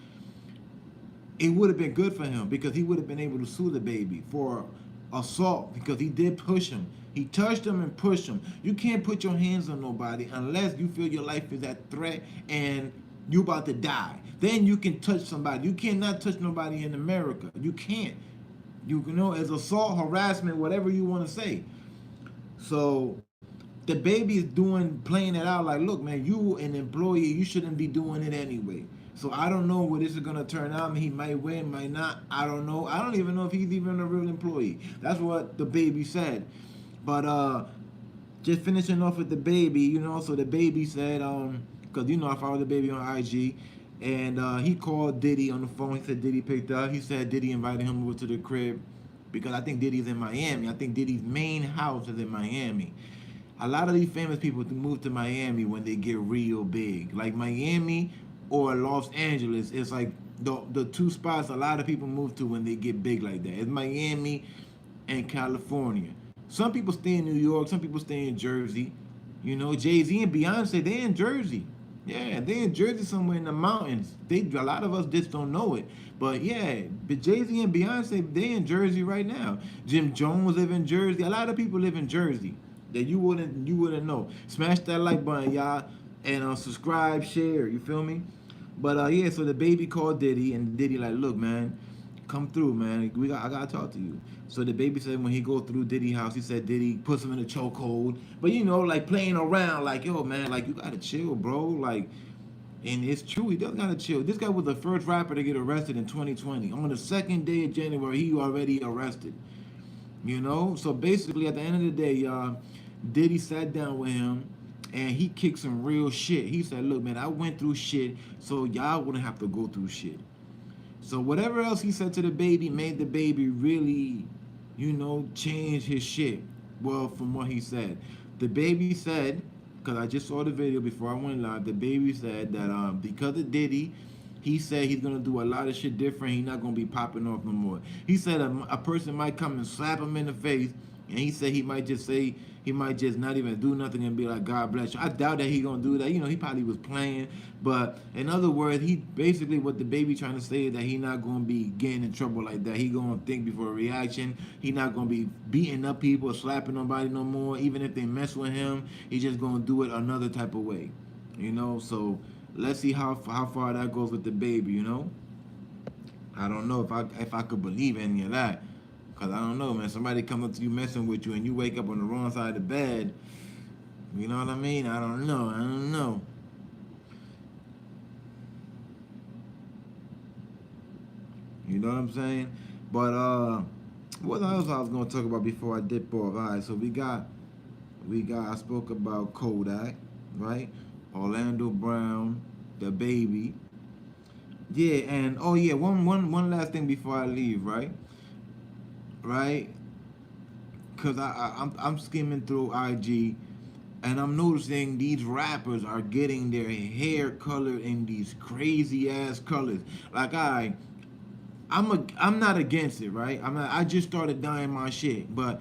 it would have been good for him because he would have been able to sue the baby for assault because he did push him. He touched him and pushed him. You can't put your hands on nobody unless you feel your life is at threat and you about to die. Then you can touch somebody. You cannot touch nobody in America. You can't. You know, as assault, harassment, whatever you want to say. So the baby is playing it out like, look, man, you an employee, you shouldn't be doing it anyway. So I don't know where this is gonna turn out. He might win, might not. I don't know. I don't even know if he's even a real employee. That's what the baby said. But just finishing off with the baby, you know. So the baby said, because you know I follow the baby on IG, and he called Diddy on the phone. He said Diddy picked up. He said Diddy invited him over to the crib because I think Diddy's in Miami. I think Diddy's main house is in Miami. A lot of these famous people move to Miami when they get real big. Like Miami or Los Angeles, it's like the two spots a lot of people move to when they get big like that. It's Miami and California. Some people stay in New York, some people stay in Jersey. You know, Jay-Z and Beyonce, they're in Jersey. Yeah, they're in Jersey somewhere in the mountains. A lot of us just don't know it. But yeah, but Jay-Z and Beyonce, they're in Jersey right now. Jim Jones live in Jersey. A lot of people live in Jersey that you wouldn't know. Smash that like button, y'all, and subscribe, share. You feel me? But yeah, so the baby called Diddy, and Diddy like, look, man, come through, man. I gotta talk to you. So the baby said when he go through Diddy's house, he said Diddy puts him in a chokehold. But you know, like playing around, like, yo, man, like you gotta chill, bro. Like, and it's true, he does gotta chill. This guy was the first rapper to get arrested in 2020. On the second day of January, he already arrested. You know? So basically, at the end of the day, y'all, Diddy sat down with him and he kicked some real shit. He said, look, man, I went through shit, so y'all wouldn't have to go through shit. So whatever else he said to the baby made the baby really, you know, change his shit. Well, from what he said. The baby said, because I just saw the video before I went live, the baby said that because of Diddy, he said he's going to do a lot of shit different. He's not going to be popping off no more. He said a person might come and slap him in the face, and he said he might just not even do nothing and be like, God bless you. I doubt that he gonna do that. You know, he probably was playing. But in other words, he basically what the baby trying to say is that he not gonna be getting in trouble like that. He gonna think before a reaction. He not gonna be beating up people or slapping nobody no more. Even if they mess with him, he just gonna do it another type of way. You know, so let's see how far that goes with the baby, you know? I don't know if I could believe any of that. Cause I don't know, man. Somebody come up to you messing with you and you wake up on the wrong side of the bed. You know what I mean? I don't know. You know what I'm saying? But what else I was gonna talk about before I dip off? Alright, so we got I spoke about Kodak, right? Orlando Brown, the baby. Yeah, and oh yeah, one last thing before I leave, right? Right? Because I'm skimming through IG and I'm noticing these rappers are getting their hair colored in these crazy ass colors. Like I'm not against it, right? I just started dyeing my shit, but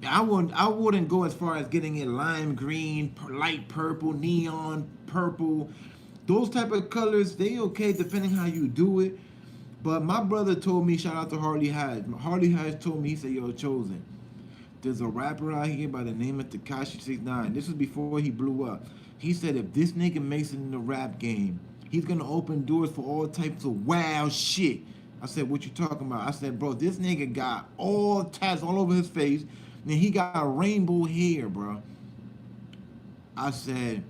I wouldn't go as far as getting it lime green, light purple, neon purple. Those type of colors, they okay depending how you do it. But my brother told me, shout out to Harley Hayes. Harley Hayes told me, he said, yo, Chosen, there's a rapper out here by the name of CashApp. This was before he blew up. He said if this nigga makes it in the rap game, he's going to open doors for all types of wild shit. I said, what you talking about? I said, bro, this nigga got all tats all over his face, and he got rainbow hair, bro. I said,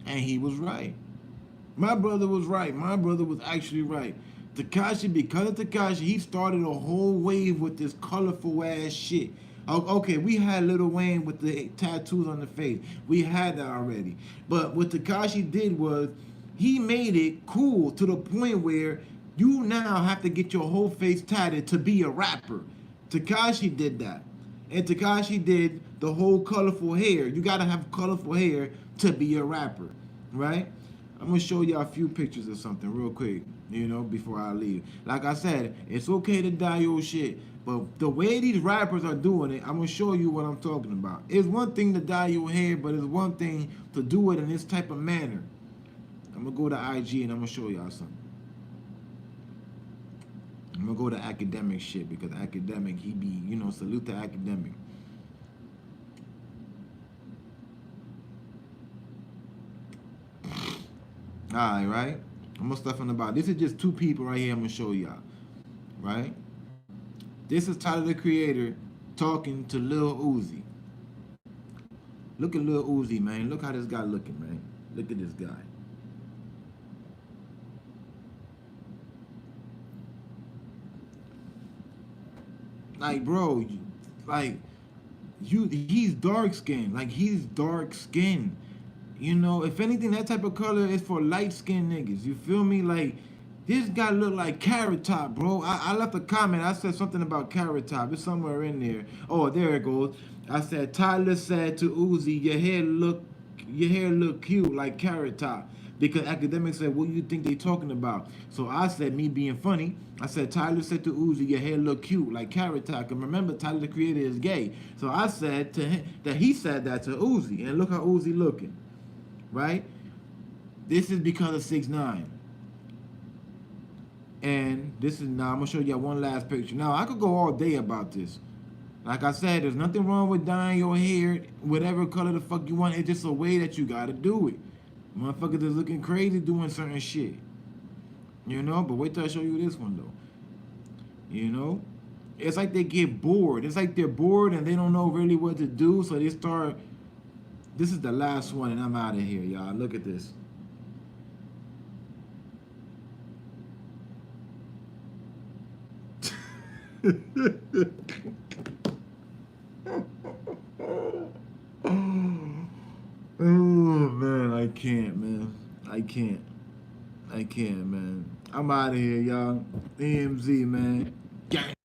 and he was right. My brother was right. My brother was actually right. Tekashi, because of Tekashi, he started a whole wave with this colorful ass shit. Okay, we had Lil Wayne with the tattoos on the face. We had that already. But what Tekashi did was he made it cool to the point where you now have to get your whole face tatted to be a rapper. Tekashi did that. And Tekashi did the whole colorful hair. You gotta have colorful hair to be a rapper, right? I'm gonna show y'all a few pictures of something real quick, before I leave. Like I said, it's okay to dye your shit, but the way these rappers are doing it, I'm gonna show you what I'm talking about. It's one thing to dye your hair, but it's one thing to do it in this type of manner. I'm gonna go to IG and I'm gonna show y'all something. I'm gonna go to academic shit because academic, he be, salute to academic. Alright, right? I'm gonna stuff in about. This is just two people right here I'm gonna show y'all. Right? This is Tyler the Creator talking to Lil Uzi. Look at Lil Uzi, man. Look how this guy looking, man. Look at this guy. Like, bro, he's dark skinned. Like, he's dark skinned. If anything, that type of color is for light skinned niggas. You feel me? Like, this guy look like Carrot Top, bro. I left a comment. I said something about Carrot Top. It's somewhere in there. Oh, there it goes. I said, Tyler said to Uzi, your hair look cute like Carrot Top. Because academics said, what do you think they talking about? So I said, me being funny, I said, Tyler said to Uzi, your hair look cute like Carrot Top. And remember, Tyler the Creator is gay. So I said to him that he said that to Uzi. And look how Uzi looking. Right? This is because of 6ix9ine. And this is now, I'm going to show you one last picture. Now, I could go all day about this. Like I said, there's nothing wrong with dyeing your hair whatever color the fuck you want. It's just a way that you got to do it. Motherfuckers is looking crazy doing certain shit. But wait till I show you this one, though. It's like they get bored. It's like they're bored and they don't know really what to do, so they start. This is the last one, and I'm out of here, y'all. Look at this. Oh, man, I can't, man. I can't, man. I'm out of here, y'all. EmZ, man. Gang.